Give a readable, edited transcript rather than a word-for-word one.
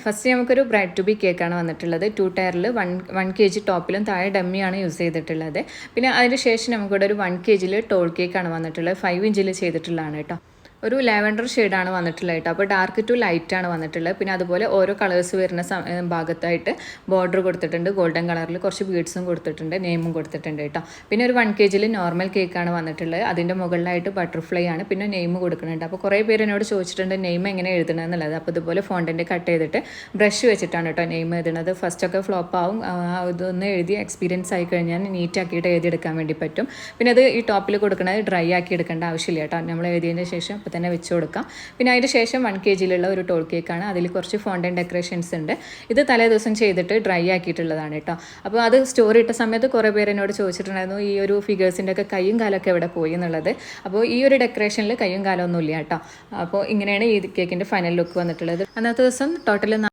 First നമുക്കൊരു bride to B കേക്കാണ് വന്നിട്ടുള്ളത്. 2 ടയറിൽ 1 kg ടോപ്പിലും താഴെ ഡമ്മിയാണ് യൂസ് ചെയ്തിട്ടുള്ളത്. പിന്നെ അതിന് ശേഷം നമുക്കിവിടെ ഒരു 1 kg ടോൾ കേക്കാണ് വന്നിട്ടുള്ളത്. 5 ഇഞ്ചിൽ ചെയ്തിട്ടുള്ളതാണ് കേട്ടോ. ഒരു ലാവൻഡർ ഷെയ്ഡാണ് വന്നിട്ടുള്ളത് കേട്ടോ. അപ്പോൾ ഡാർക്ക് ടു ലൈറ്റ് ആണ് വന്നിട്ടുള്ളത്. പിന്നെ അതുപോലെ ഓരോ കളേഴ്സ് വരുന്ന ഭാഗത്തായിട്ട് ബോർഡർ കൊടുത്തിട്ടുണ്ട്. ഗോൾഡൻ കളറിൽ കുറച്ച് ബീഡ്സും കൊടുത്തിട്ടുണ്ട്, നെയിമും കൊടുത്തിട്ടുണ്ട് കേട്ടോ. പിന്നെ ഒരു 1 kg നോർമൽ കേക്കാണ് വന്നിട്ടുള്ളത്. അതിൻ്റെ മുകളിലായിട്ട് ബട്ടർഫ്ലൈ ആണ്, പിന്നെ നെയിം കൊടുക്കുന്നുണ്ട്. അപ്പോൾ കുറേ പേര് എന്നോട് ചോദിച്ചിട്ടുണ്ട് നെയിം എങ്ങനെ എഴുതണം എന്നുള്ളത്. അപ്പോൾ ഇതുപോലെ ഫോണ്ടിൻ്റെ കട്ട് ചെയ്തിട്ട് ബ്രഷ് വെച്ചിട്ടാണ് കേട്ടോ നെയിം എഴുതുന്നത്. ഫസ്റ്റൊക്കെ ഫ്ലോപ്പ് ആവും. ഇതൊന്ന് എഴുതി എക്സ്പീരിയൻസ് ആയി കഴിഞ്ഞാൽ നീറ്റ് ആക്കിയിട്ട് എഴുതിയെടുക്കാൻ വേണ്ടി പറ്റും. പിന്നെ അത് ഈ ടോപ്പിൽ കൊടുക്കുന്നത് ഡ്രൈ ആക്കി എടുക്കേണ്ട ആവശ്യമില്ല കേട്ടോ. നമ്മൾ എഴുതിയതിന് ശേഷം അപ്പോൾ തന്നെ വെച്ച് കൊടുക്കാം. പിന്നെ അതിന് ശേഷം 1 kg ഒരു ടോൾ കേക്കാണ്. അതിൽ കുറച്ച് ഫോണ്ടൻ ഡെക്കറേഷൻസ് ഉണ്ട്. ഇത് തലേ ദിവസം ചെയ്തിട്ട് ഡ്രൈ ആക്കിയിട്ടുള്ളതാണ് കേട്ടോ. അപ്പോൾ അത് സ്റ്റോറി ഇട്ട സമയത്ത് കുറേ പേര് എന്നോട് ചോദിച്ചിട്ടുണ്ടായിരുന്നു ഈ ഒരു ഫിഗേഴ്സിൻ്റെ ഒക്കെ കൈയും കാലമൊക്കെ എവിടെ പോയി എന്നുള്ളത്. അപ്പോൾ ഈ ഒരു ഡെക്കറേഷനിൽ കൈയും കാലമൊന്നും ഇല്ല കേട്ടോ. അപ്പോൾ ഇങ്ങനെയാണ് ഈ കേക്കിൻ്റെ ഫൈനൽ ലുക്ക് വന്നിട്ടുള്ളത്. അന്നത്തെ ദിവസം ടോട്ടൽ